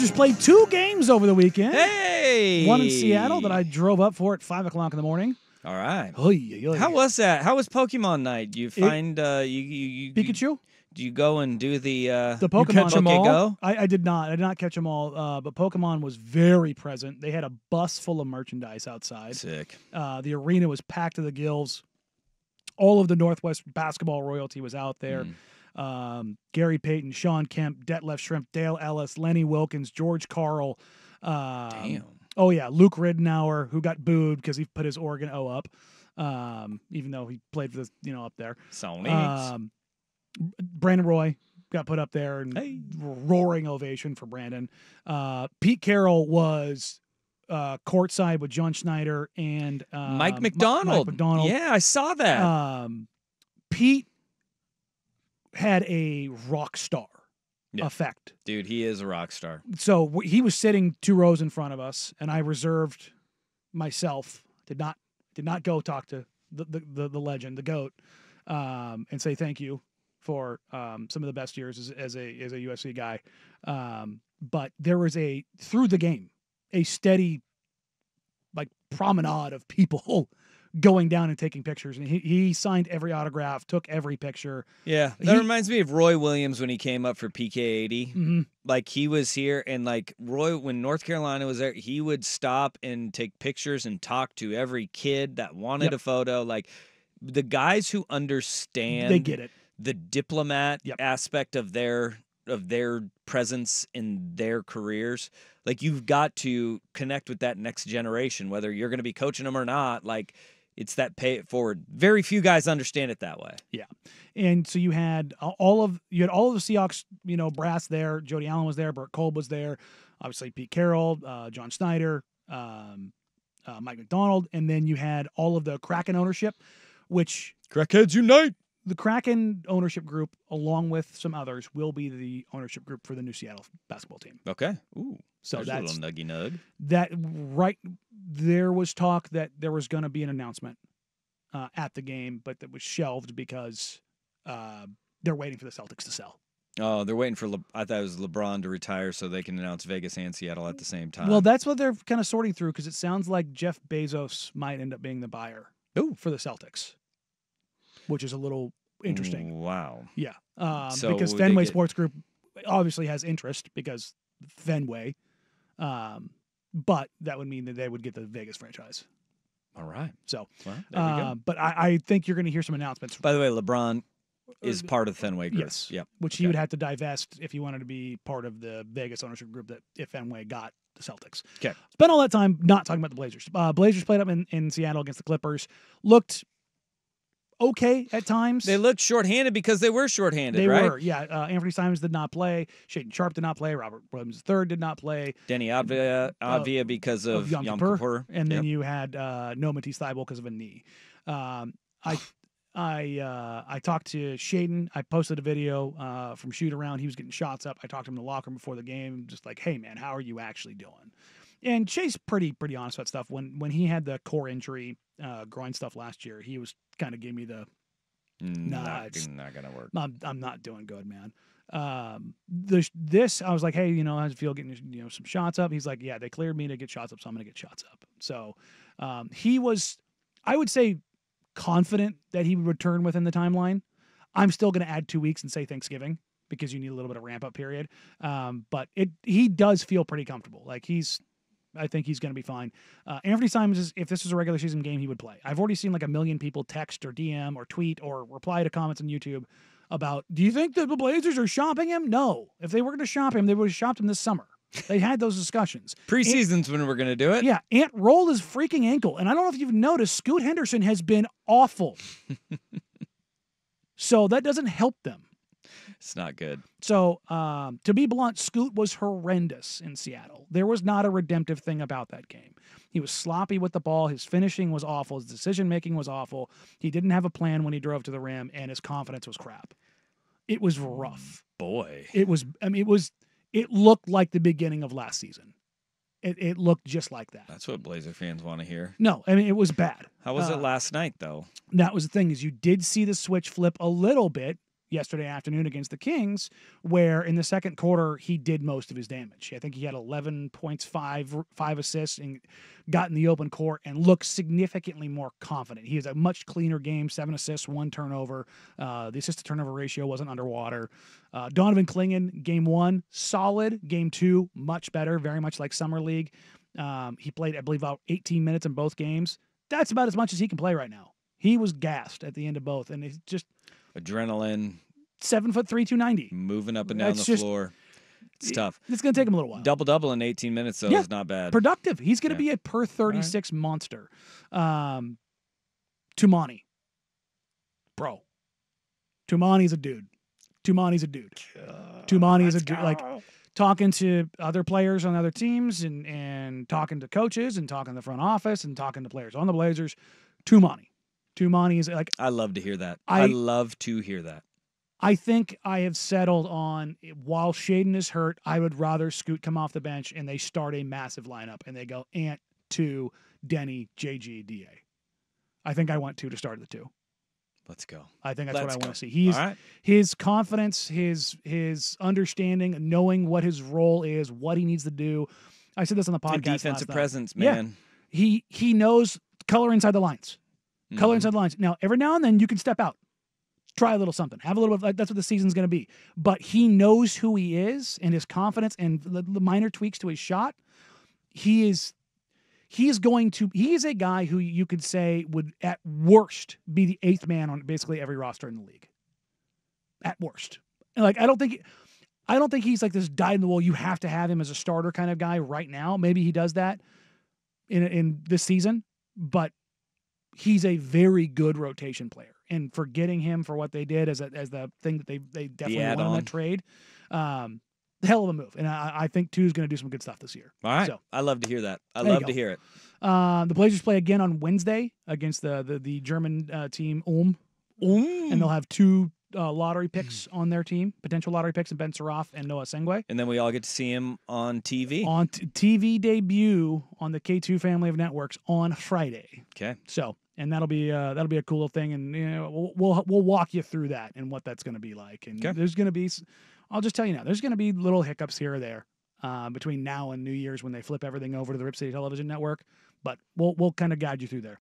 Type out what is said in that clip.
Blazers played 2 games over the weekend. Hey! One in Seattle that I drove up for at 5 o'clock in the morning. All right. Oy. How was that? How was Pokemon night? You find you Pikachu? Do you go and do the Pokemon? catch them all? Go? I did not. I did not catch them all. But Pokemon was very present. They had a bus full of merchandise outside. Sick. The arena was packed to the gills. All of the Northwest basketball royalty was out there. Gary Payton, Sean Kemp, Detlef Schrempf, Dale Ellis, Lenny Wilkins, George Karl. Damn. Oh, yeah, Luke Ridnour, who got booed because he put his Oregon O up, even though he played for the, up there. Sonics. Brandon Roy got put up there, and roaring ovation for Brandon. Pete Carroll was courtside with John Schneider and Mike McDonald. Mike McDonald. Yeah, I saw that. Pete had a rock star effect. Dude, he is a rock star. So he was sitting 2 rows in front of us, and I reserved myself, did not go talk to the legend, the GOAT, and say thank you for some of the best years as a UFC guy. But there was through the game, a steady promenade of people going down and taking pictures, and he signed every autograph, took every picture. Yeah, that reminds me of Roy Williams when he came up for PK80. Mm-hmm. Like, he was here, and Roy, when North Carolina was there, he would stop and take pictures and talk to every kid that wanted a photo. Like, the guys who understand, they get it. The diplomat aspect of their presence in their careers. Like, you've got to connect with that next generation, whether you're going to be coaching them or not. Like, it's that pay it forward. Very few guys understand it that way. Yeah. And so you had all of the Seahawks, brass there. Jody Allen was there. Burt Kolb was there. Obviously Pete Carroll, John Schneider, Mike McDonald. And then you had all of the Kraken ownership, which Crackheads Unite. The Kraken ownership group, along with some others, will be the ownership group for the new Seattle basketball team. Okay. Ooh. So that's a little nuggy nug. There was talk that there was going to be an announcement at the game, but that was shelved because they're waiting for the Celtics to sell. Oh, they're waiting for I thought it was LeBron to retire so they can announce Vegas and Seattle at the same time. Well, that's what they're kind of sorting through, because it sounds like Jeff Bezos might end up being the buyer for the Celtics, which is a little interesting. Wow. Yeah. Because Fenway Sports Group obviously has interest because Fenway, but that would mean that they would get the Vegas franchise. All right. So, well, there we go. But I think you're going to hear some announcements. By the way, LeBron is part of the Fenway Group. Yes. Yep. Which he would have to divest if he wanted to be part of the Vegas ownership group that if Fenway got the Celtics. Okay. Spent all that time not talking about the Blazers. Blazers played up in Seattle against the Clippers. Looked okay at times. They looked shorthanded because they were shorthanded, right? They were, yeah. Anthony Simons did not play. Shaden Sharp did not play. Robert Williams III did not play. Denny Avdia because of Yom Kippur. And then you had No Matisse Thybulle because of a knee. I talked to Shaden. I posted a video from shoot around. He was getting shots up. I talked to him in the locker room before the game, just like, hey man, how are you actually doing? And Shay's pretty honest about stuff. When he had the core injury, groin stuff last year, he was kind of gave me the it's not gonna work. I'm not doing good, man. This I was like, hey, how does it feel getting some shots up? He's like, yeah, they cleared me to get shots up, so I'm gonna get shots up. So he was, I would say, confident that he would return within the timeline. I'm still going to add 2 weeks and say Thanksgiving because you need a little bit of ramp up period. But he does feel pretty comfortable. Like I think he's going to be fine. Anthony Simons, if this was a regular season game, he would play. I've already seen like 1 million people text or DM or tweet or reply to comments on YouTube about, do you think that the Blazers are shopping him? No. If they were going to shop him, they would have shopped him this summer. They had those discussions. Preseason's when we're going to do it. Yeah, Ant rolled his freaking ankle. And I don't know if you've noticed, Scoot Henderson has been awful. So that doesn't help them. It's not good. So to be blunt, Scoot was horrendous in Seattle. There was not a redemptive thing about that game. He was sloppy with the ball. His finishing was awful. His decision-making was awful. He didn't have a plan when he drove to the rim, and his confidence was crap. It was rough. Boy. It looked like the beginning of last season. It looked just like that. That's what Blazer fans want to hear. No, it was bad. How was it last night, though? That was the thing, is you did see the switch flip a little bit yesterday afternoon against the Kings, where in the second quarter he did most of his damage. I think he had 11 points, five assists, and got in the open court and looked significantly more confident. He has a much cleaner game, 7 assists, 1 turnover. The assist-to-turnover ratio wasn't underwater. Donovan Clingan, game 1, solid. Game 2, much better, very much like Summer League. He played, I believe, about 18 minutes in both games. That's about as much as he can play right now. He was gassed at the end of both, and it's just adrenaline. 7'3", 290. Moving up and down the floor. It's tough. It's going to take him a little while. Double in 18 minutes, though, is not bad. Productive. He's going to be a per 36 monster. Tumani. Bro. Tumani's a dude. Tumani is a dude. Like, talking to other players on other teams and talking to coaches and talking to the front office and talking to players on the Blazers. Tumani is like... I love to hear that. I love to hear that. I think I have settled on, while Shaden is hurt, I would rather Scoot come off the bench and they start a massive lineup and they go Ant, 2, Denny, JG, DA. I think I want 2 to start the 2. Let's go. I think that's what I want to see. His confidence, his understanding, knowing what his role is, what he needs to do. I said this on the podcast. Defensive presence, man. Yeah. He knows color inside the lines. Color inside the lines. Now, every now and then you can step out. Try a little something. Have a little bit. That's what the season's going to be. But he knows who he is, and his confidence and the minor tweaks to his shot. He is a guy who you could say would at worst be the 8th man on basically every roster in the league. At worst. And like I don't think he's like this dyed in the wool, you have to have him as a starter kind of guy right now. Maybe he does that in this season, but he's a very good rotation player. And for getting him for what they did as the thing that they definitely won in that trade, hell of a move. And I think 2 is going to do some good stuff this year. All right. So, I love to hear that. I love to hear it. The Blazers play again on Wednesday against the German team Ulm. And they'll have 2 lottery picks on their team, potential lottery picks, in Ben Saraf and Noah Sengwe. And then we all get to see him on TV. On TV debut on the K2 family of networks on Friday. Okay. So, and that'll be a cool little thing, and we'll walk you through that and what that's going to be like. And there's going to be, I'll just tell you now, there's going to be little hiccups here or there between now and New Year's when they flip everything over to the Rip City Television Network. But we'll kind of guide you through there.